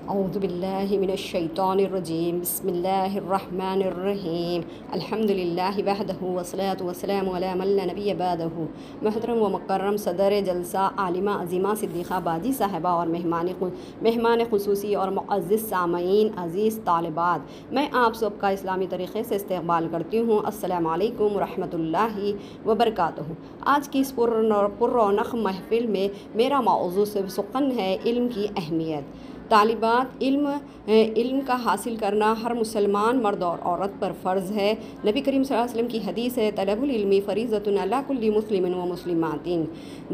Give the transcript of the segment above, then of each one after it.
اعوذ باللہ من الشیطان الرجیم بسم اللہ الرحمن الرحیم الحمدللہ وحدہ والصلاة والسلام علی من لا نبی بعدہ۔ محترم و مکرم صدر جلسہ عالمہ عظیمہ صدیقہ باجی صاحبہ اور مہمان خصوصی اور معزز سامعین، عزیز طالبات، میں آپ سب کا اسلامی طریقے سے استقبال کرتی ہوں۔ السلام علیکم ورحمۃ اللہ وبرکاتہ۔ آج کی اس پر رونق محفل میں میرا موضوع سخن ہے علم کی اہمیت۔ طالبات، علم کا حاصل کرنا ہر مسلمان مرد اور عورت پر فرض ہے۔ نبی کریم صلی اللہ علیہ وسلم کی حدیث ہے، طلب العلم فریضۃ علی کل مسلم و مسلمات۔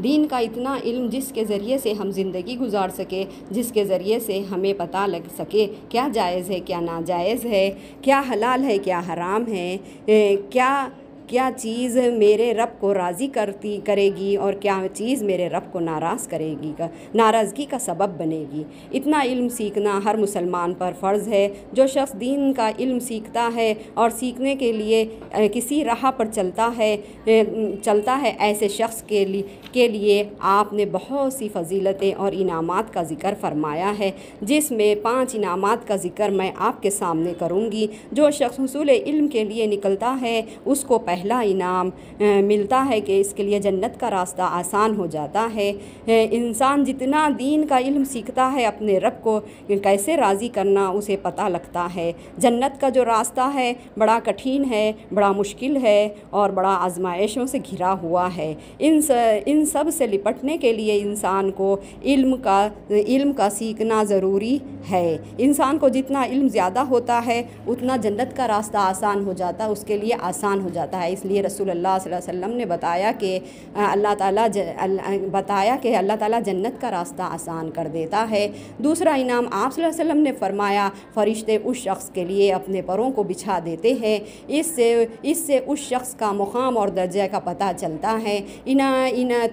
دین کا اتنا علم جس کے ذریعے سے ہم زندگی گزار سکے، جس کے ذریعے سے ہمیں پتہ لگ سکے کیا جائز ہے، کیا ناجائز ہے، کیا حلال ہے، کیا حرام ہے، کیا چیز میرے رب کو راضی کرے گی اور کیا چیز میرے رب کو ناراضگی کا سبب بنے گی۔ اتنا علم سیکھنا ہر مسلمان پر فرض ہے۔ جو شخص دین کا علم سیکھتا ہے اور سیکھنے کے لیے کسی راہ پر چلتا ہے ایسے شخص کے لیے آپ نے بہت سی فضیلتیں اور انعامات کا ذکر فرمایا ہے، جس میں 5 انعامات کا ذکر میں آپ کے سامنے کروں گی۔ جو شخص حصول علم کے لیے نکلتا ہے اس کو پہلا انعام ملتا ہے کہ اس کے لیے جنت کا راستہ آسان ہو جاتا ہے۔ انسان جتنا دین کا علم سیکھتا ہے، اپنے رب کو کیسے راضی کرنا اسے پتہ لگتا ہے۔ جنت کا جو راستہ ہے بڑا کٹھن ہے، بڑا مشکل ہے اور بڑا آزمائشوں سے گھرا ہوا ہے۔ ان سب سے لپٹنے کے لیے انسان کو علم کا سیکھنا ضروری ہے۔ انسان کو جتنا علم زیادہ ہوتا ہے اتنا جنت کا راستہ آسان ہو جاتا ہے، اس کے لیے آسان ہو جاتا ہے۔ اس لیے رسول اللہ صلی اللہ علیہ وسلم نے بتایا کہ اللہ تعالیٰ جنت کا راستہ آسان کر دیتا ہے۔ دوسرا انعام آپ صلی اللہ علیہ وسلم نے فرمایا، فرشتے اس شخص کے لیے اپنے پروں کو بچھا دیتے ہیں۔ اس سے اس شخص کا مقام اور درجہ کا پتہ چلتا ہے۔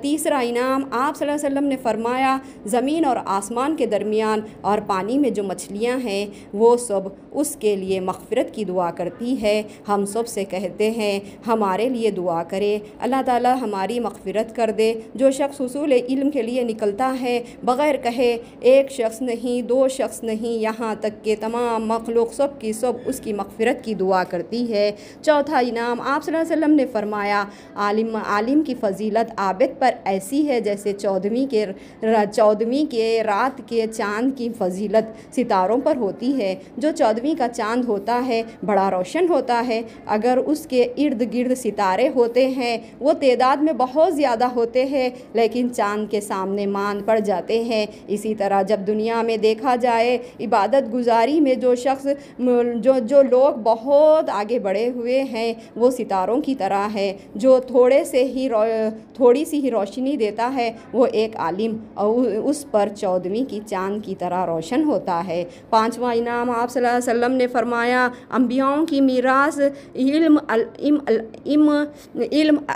تیسرا انعام آپ صلی اللہ علیہ وسلم نے فرمایا، زمین اور آسمان کے درمیان اور پانی میں جو مچھلیاں ہیں وہ سب اس کے لیے مغفرت کی دعا کرتی ہے۔ ہم سب سے کہتے ہیں ہمارے لیے دعا کرے، اللہ تعالیٰ ہماری مغفرت کر دے۔ جو شخص حصول علم کے لیے نکلتا ہے بغیر کہے، ایک شخص نہیں، 2 شخص نہیں، یہاں تک کہ تمام مخلوق سب کی سب اس کی مغفرت کی دعا کرتی ہے۔ چوتھا انعام آپ صلی اللہ علیہ وسلم نے فرمایا، عالم کی فضیلت عابد پر ایسی ہے جیسے 14ویں کے رات کے چاند کی فضیلت ستاروں پر ہوتی ہے۔ جو 14ویں کا چاند ہوتا ہے بڑا روشن ہوتا ہے، اگر اس کے ارد گرد ستارے ہوتے ہیں وہ تعداد میں بہت زیادہ ہوتے ہیں لیکن چاند کے سامنے مان پڑ جاتے ہیں۔ اسی طرح جب دنیا میں دیکھا جائے عبادت گزاری میں جو لوگ بہت آگے بڑھے ہوئے ہیں وہ ستاروں کی طرح ہے۔ جو تھوڑی سی ہی روشنی دیتا ہے وہ ایک عالم اس پر 14ویں کی چاند کی طرح روشن ہوتا ہے۔ 5واں انعام آپ صلی اللہ علیہ وسلم نے فرمایا، انبیاؤں کی میراث علم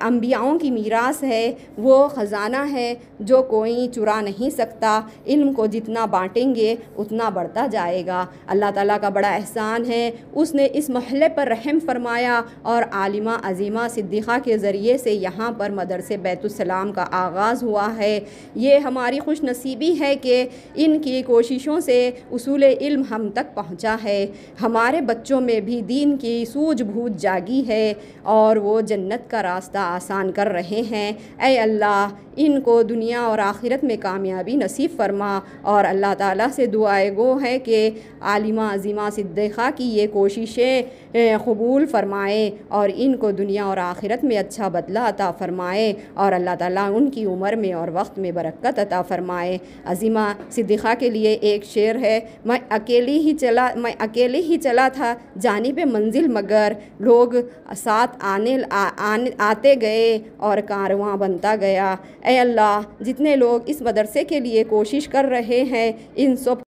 انبیاؤں کی میراث ہے، وہ خزانہ ہے جو کوئی چرا نہیں سکتا۔ علم کو جتنا بانٹیں گے اتنا بڑھتا جائے گا۔ اللہ تعالیٰ کا بڑا احسان ہے، اس نے اس محلے پر رحم فرمایا اور عالمہ عظیمہ صدیقہ کے ذریعے سے یہاں پر مدرسے بیت السلام کا آغاز ہوا ہے۔ یہ ہماری خوش نصیبی ہے کہ ان کی کوششوں سے اصول علم ہم تک پہنچا ہے۔ ہمارے بچوں میں بھی دین کی سوجھ بوجھ جاگی ہے اور وہ جنت کا راستہ آسان کر رہے ہیں۔ اے اللہ، ان کو دنیا اور آخرت میں کامیابی نصیب فرما، اور اللہ تعالیٰ سے دعائے گو ہے کہ عالمہ عظیمہ صدیقہ کی یہ کوششیں قبول فرمائے اور ان کو دنیا اور آخرت میں اچھا بدلہ عطا فرمائے، اور اللہ تعالیٰ ان کی عمر میں اور وقت میں برکت عطا فرمائے۔ عظیمہ صدیقہ کے لیے ایک شعر ہے، میں اکیلے ہی چلا تھا جانب منزل، مگر لوگ ساتھ آتے گئے اور کارواں بنتا گیا۔ اے اللہ، جتنے لوگ اس مدرسے کے لیے کوشش کر رہے ہیں ان سب